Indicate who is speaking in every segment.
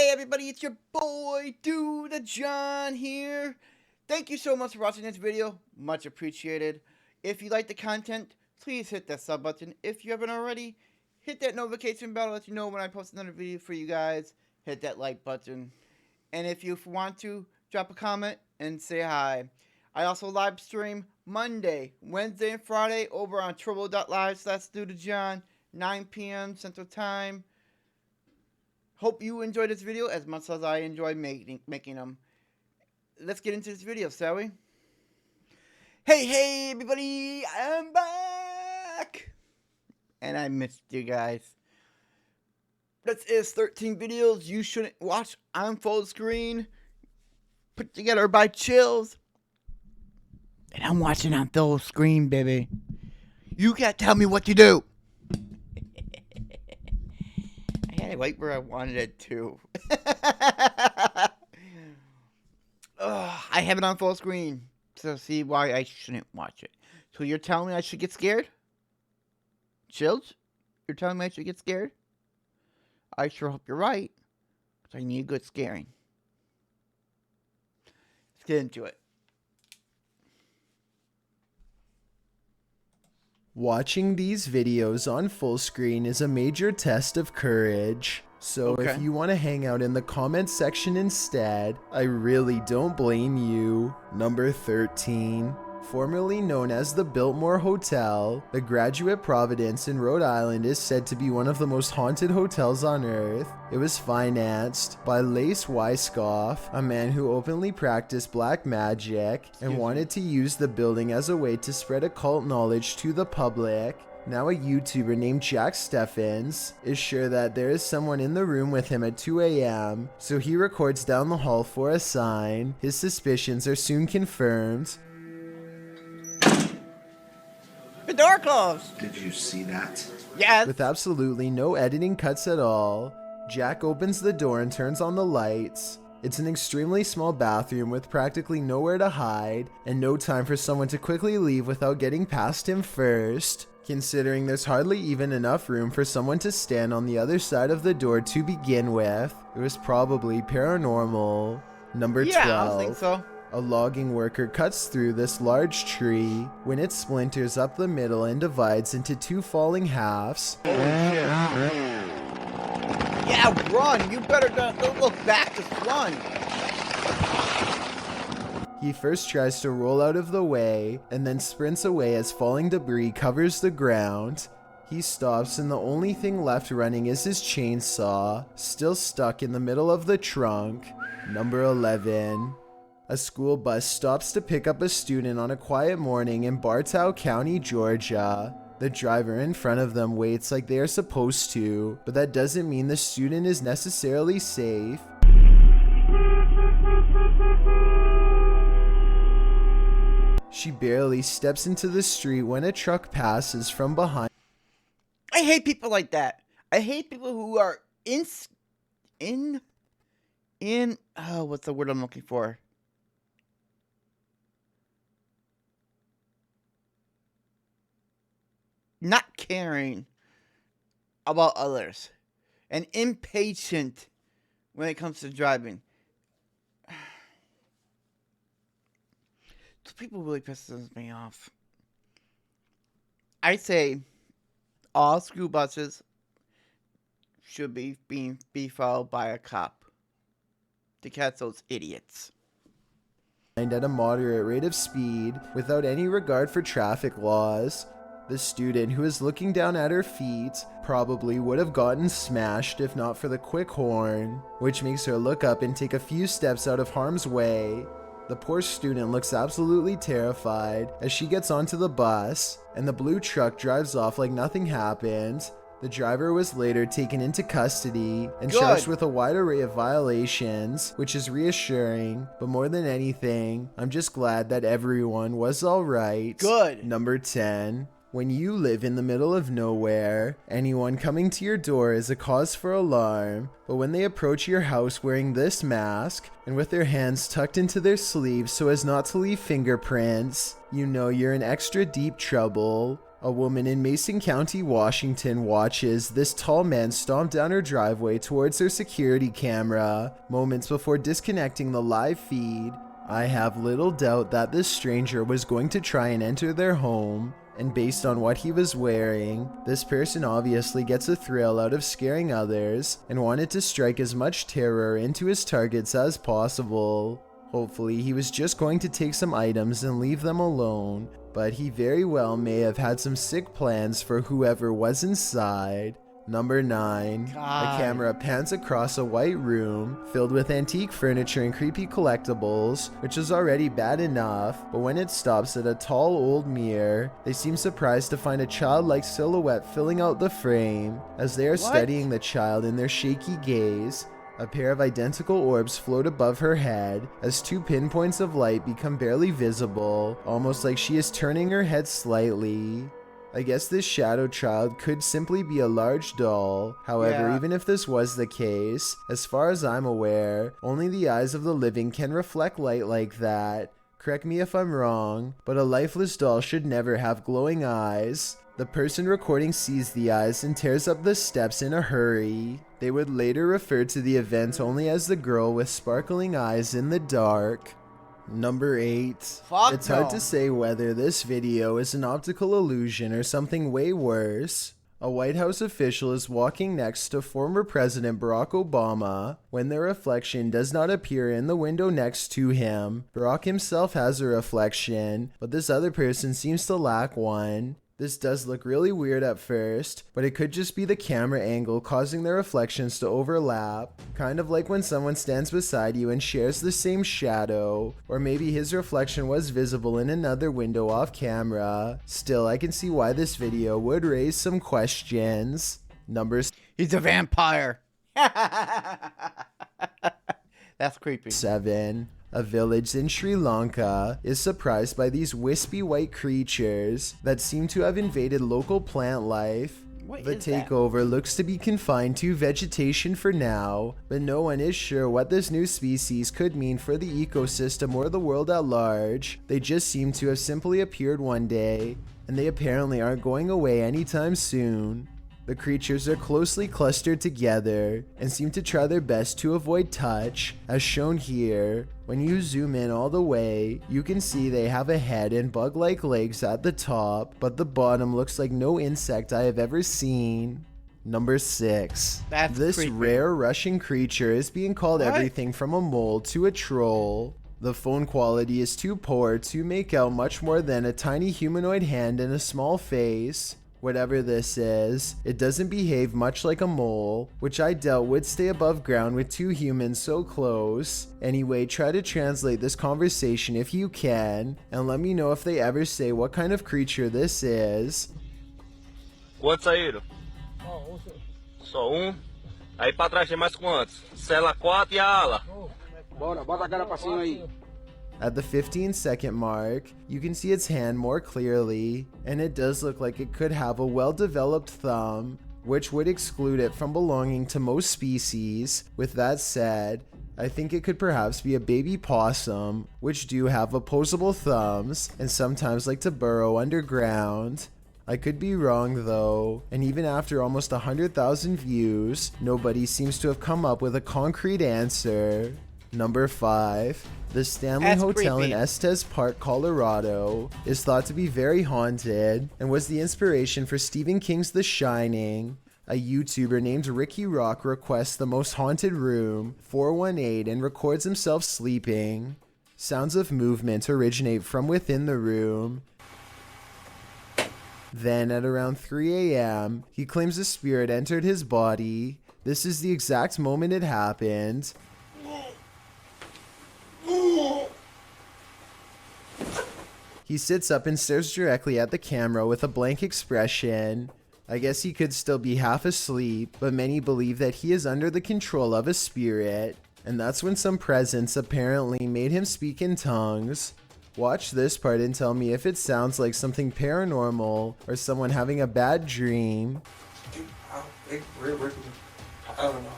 Speaker 1: Hey everybody, it's your boy, Dude John here. Thank you so much for watching this video. Much appreciated. If you like the content, please hit that sub button. If you haven't already, hit that notification bell to let you know when I post another video for you guys. Hit that like button. And if you want to, drop a comment and say hi. I also live stream Monday, Wednesday, and Friday over on turbo.live/DudeJohn, 9 p.m. Central Time. Hope you enjoyed this video as much as I enjoy making them. Let's get into this video, shall we? Hey everybody, I'm back! And I missed you guys. This is 13 videos you shouldn't watch on full screen, put together by Chills. And I'm watching on full screen, baby. You can't tell me what to do. I had it right where I wanted it to. I have it on full screen. So see why I shouldn't watch it. So you're telling me I should get scared? Chills? You're telling me I should get scared? I sure hope you're right. Because I need good scaring. Let's get into it.
Speaker 2: Watching these videos on full screen is a major test of courage. So
Speaker 1: Okay.
Speaker 2: if you want to hang out in the comments section instead, I really don't blame you. Number 13. Formerly known as the Biltmore Hotel, the Graduate Providence in Rhode Island is said to be one of the most haunted hotels on earth. It was financed by Lace Weisskopf, a man who openly practiced black magic and wanted to use the building as a way to spread occult knowledge to the public. Now a YouTuber named Jack Steffens is sure that there is someone in the room with him at 2 a.m., so he records down the hall for a sign. His suspicions are soon confirmed.
Speaker 1: The door closed.
Speaker 3: Did you see that?
Speaker 1: Yes.
Speaker 2: With absolutely no editing cuts at all, Jack opens the door and turns on the lights. It's an extremely small bathroom with practically nowhere to hide and no time for someone to quickly leave without getting past him first. Considering there's hardly even enough room for someone to stand on the other side of the door to begin with, it was probably paranormal. Number 12.
Speaker 1: Yeah, I think so.
Speaker 2: A logging worker cuts through this large tree when it splinters up the middle and divides into two falling halves.
Speaker 1: Yeah, run. You better don't look back, just run.
Speaker 2: He first tries to roll out of the way and then sprints away as falling debris covers the ground. He stops and the only thing left running is his chainsaw, still stuck in the middle of the trunk. Number 11. A school bus stops to pick up a student on a quiet morning in Bartow County, Georgia. The driver in front of them waits like they are supposed to, but that doesn't mean the student is necessarily safe. She barely steps into the street when a truck passes from behind.
Speaker 1: I hate people like that. I hate people who are what's the word I'm looking for? Not caring about others and impatient when it comes to driving. So people really pisses me off. I say all school buses should be followed by a cop to catch those idiots.
Speaker 2: At a moderate rate of speed without any regard for traffic laws. The student, who is looking down at her feet, probably would have gotten smashed if not for the quick horn, which makes her look up and take a few steps out of harm's way. The poor student looks absolutely terrified as she gets onto the bus, and the blue truck drives off like nothing happened. The driver was later taken into custody and charged with a wide array of violations, which is reassuring, but more than anything, I'm just glad that everyone was alright.
Speaker 1: Good.
Speaker 2: Number 10. When you live in the middle of nowhere, anyone coming to your door is a cause for alarm, but when they approach your house wearing this mask and with their hands tucked into their sleeves so as not to leave fingerprints, you know you're in extra deep trouble. A woman in Mason County, Washington watches this tall man stomp down her driveway towards her security camera moments before disconnecting the live feed. I have little doubt that this stranger was going to try and enter their home, and based on what he was wearing, this person obviously gets a thrill out of scaring others and wanted to strike as much terror into his targets as possible. Hopefully he was just going to take some items and leave them alone, but he very well may have had some sick plans for whoever was inside. Number 9.
Speaker 1: God.
Speaker 2: A camera pans across a white room filled with antique furniture and creepy collectibles, which is already bad enough, but when it stops at a tall old mirror, they seem surprised to find a childlike silhouette filling out the frame. As they are studying the child in their shaky gaze, a pair of identical orbs float above her head as 2 pinpoints of light become barely visible, almost like she is turning her head slightly. I guess this shadow child could simply be a large doll. However, even if this was the case, as far as I'm aware, only the eyes of the living can reflect light like that. Correct me if I'm wrong, but a lifeless doll should never have glowing eyes. The person recording sees the eyes and tears up the steps in a hurry. They would later refer to the event only as the girl with sparkling eyes in the dark. Number 8. It's hard to say whether this video is an optical illusion or something way worse. A White House official is walking next to former President Barack Obama when their reflection does not appear in the window next to him. Barack himself has a reflection, but this other person seems to lack one. This does look really weird at first, but it could just be the camera angle causing the reflections to overlap. Kind of like when someone stands beside you and shares the same shadow, or maybe his reflection was visible in another window off camera. Still, I can see why this video would raise some questions.
Speaker 1: He's a vampire. That's creepy.
Speaker 2: 7. A village in Sri Lanka is surprised by these wispy white creatures that seem to have invaded local plant life. The takeover looks to be confined to vegetation for now, but no one is sure what this new species could mean for the ecosystem or the world at large. They just seem to have simply appeared one day, and they apparently aren't going away anytime soon. The creatures are closely clustered together and seem to try their best to avoid touch, as shown here. When you zoom in all the way, you can see they have a head and bug-like legs at the top, but the bottom looks like no insect I have ever seen. Number 6. This
Speaker 1: creepy.
Speaker 2: Rare Russian creature is being called everything from a mole to a troll. The phone quality is too poor to make out much more than a tiny humanoid hand and a small face. Whatever this is, it doesn't behave much like a mole, which I doubt would stay above ground with 2 humans so close. Anyway, try to translate this conversation if you can, and let me know if they ever say what kind of creature this is.
Speaker 3: Quantos saíram? Só Aí pra trás tem mais quantos? Cela 4 e a ala.
Speaker 4: Bora, bota a cara pra cima aí.
Speaker 2: At the 15-second mark, you can see its hand more clearly, and it does look like it could have a well-developed thumb, which would exclude it from belonging to most species. With that said, I think it could perhaps be a baby possum, which do have opposable thumbs and sometimes like to burrow underground. I could be wrong though, and even after almost 100,000 views, nobody seems to have come up with a concrete answer. Number 5. The Stanley Hotel in Estes Park, Colorado is thought to be very haunted and was the inspiration for Stephen King's The Shining. A YouTuber named Ricky Rock requests the most haunted room, 418, and records himself sleeping. Sounds of movement originate from within the room. Then at around 3 a.m., he claims a spirit entered his body. This is the exact moment it happened. He sits up and stares directly at the camera with a blank expression. I guess he could still be half asleep, but many believe that he is under the control of a spirit. And that's when some presence apparently made him speak in tongues. Watch this part and tell me if it sounds like something paranormal or someone having a bad dream.
Speaker 4: I don't know.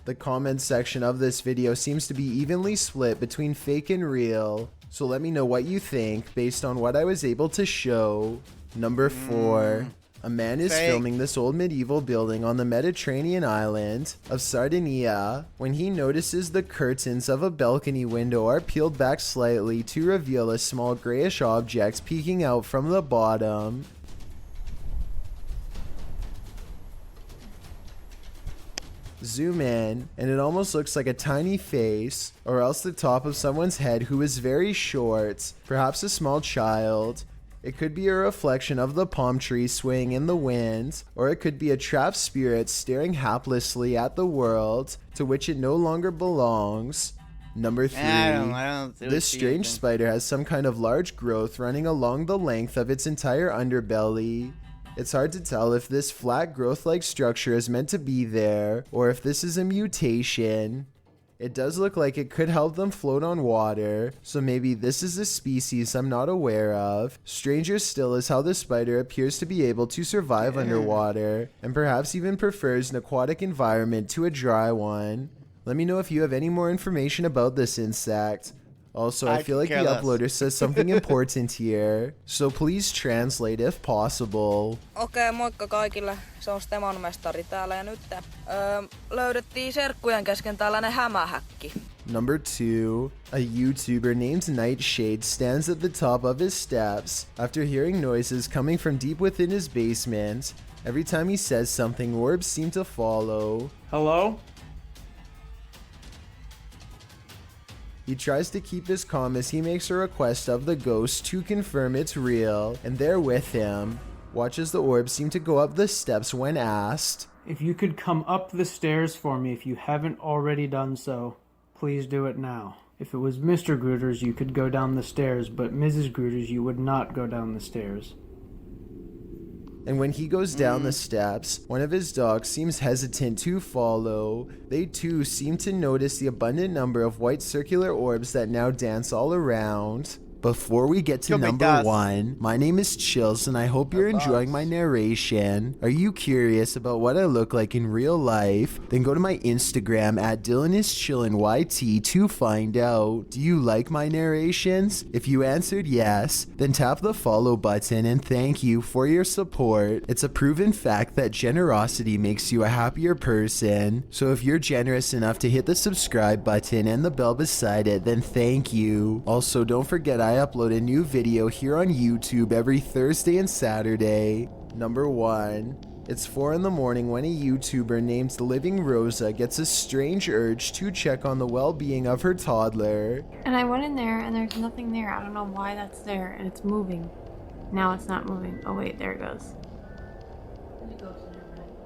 Speaker 2: The comment section of this video seems to be evenly split between fake and real, so let me know what you think based on what I was able to show. Number 4. A man is
Speaker 1: Fake.
Speaker 2: filming this old medieval building on the Mediterranean island of Sardinia when he notices the curtains of a balcony window are peeled back slightly to reveal a small grayish object peeking out from the bottom. Zoom in, and it almost looks like a tiny face, or else the top of someone's head who is very short, perhaps a small child. It could be a reflection of the palm tree swaying in the wind, or it could be a trapped spirit staring haplessly at the world to which it no longer belongs. Number 3.
Speaker 1: I don't see what
Speaker 2: This
Speaker 1: she
Speaker 2: strange
Speaker 1: is.
Speaker 2: spider has some kind of large growth running along the length of its entire underbelly. It's hard to tell if this flat growth-like structure is meant to be there, or if this is a mutation. It does look like it could help them float on water, so maybe this is a species I'm not aware of. Stranger still is how the spider appears to be able to survive underwater, and perhaps even prefers an aquatic environment to a dry one. Let me know if you have any more information about this insect. Also, I
Speaker 1: I
Speaker 2: feel
Speaker 1: could
Speaker 2: like the
Speaker 1: care less.
Speaker 2: uploader says something important here, so please translate if possible.
Speaker 5: Okei, moikka kaikille. Se on Stemon mestari täällä ja nyt löydettiin serkkujen kesken tällainen hämähäkki.
Speaker 2: Number 2. A YouTuber named Nightshade stands at the top of his steps after hearing noises coming from deep within his basement. Every time he says something, orbs seem to follow.
Speaker 6: Hello?
Speaker 2: He tries to keep his calm as he makes a request of the ghost to confirm it's real, and they're with him. Watch as the orbs seem to go up the steps when asked.
Speaker 6: If you could come up the stairs for me if you haven't already done so, please do it now. If it was Mr. Grooters, you could go down the stairs, but Mrs. Grooters, you would not go down the stairs.
Speaker 2: And when he goes down the steps, one of his dogs seems hesitant to follow. They too seem to notice the abundant number of white circular orbs that now dance all around. Before we get to
Speaker 1: Go big
Speaker 2: number
Speaker 1: dust.
Speaker 2: 1, my name is Chills and I hope you're enjoying my narration. Are you curious about what I look like in real life? Then go to my Instagram at DylanIsChillinYT to find out. Do you like my narrations? If you answered yes, then tap the follow button and thank you for your support. It's a proven fact that generosity makes you a happier person. So if you're generous enough to hit the subscribe button and the bell beside it, then thank you. Also, don't forget I upload a new video here on YouTube every Thursday and Saturday. Number 1. It's 4 in the morning when a YouTuber named Living Rosa gets a strange urge to check on the well-being of her toddler.
Speaker 7: And I went in there and there's nothing there. I don't know why that's there and it's moving. Now it's not moving. Oh wait, there it goes.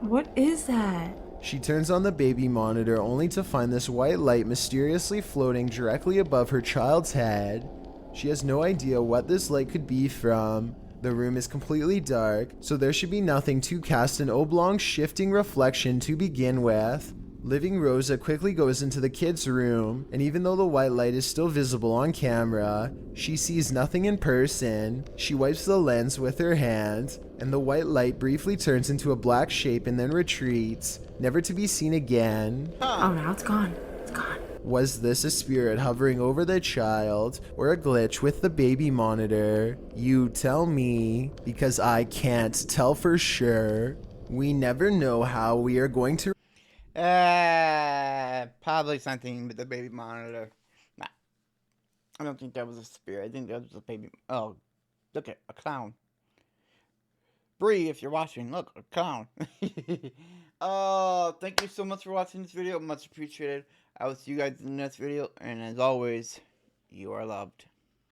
Speaker 7: What is that?
Speaker 2: She turns on the baby monitor only to find this white light mysteriously floating directly above her child's head. She has no idea what this light could be from. The room is completely dark, so there should be nothing to cast an oblong shifting reflection to begin with. Living Rosa quickly goes into the kid's room, and even though the white light is still visible on camera, she sees nothing in person. She wipes the lens with her hand, and the white light briefly turns into a black shape and then retreats, never to be seen again.
Speaker 7: Oh, now it's gone. It's gone.
Speaker 2: Was this a spirit hovering over the child, or a glitch with the baby monitor? You tell me, because I can't tell for sure. We never know how we are going to...
Speaker 1: Probably something with the baby monitor. Nah. I don't think that was a spirit. I think that was a baby. Oh, look at a clown. Bree, if you're watching, look, a clown. Thank you so much for watching this video. Much appreciated. I will see you guys in the next video. And as always, you are loved.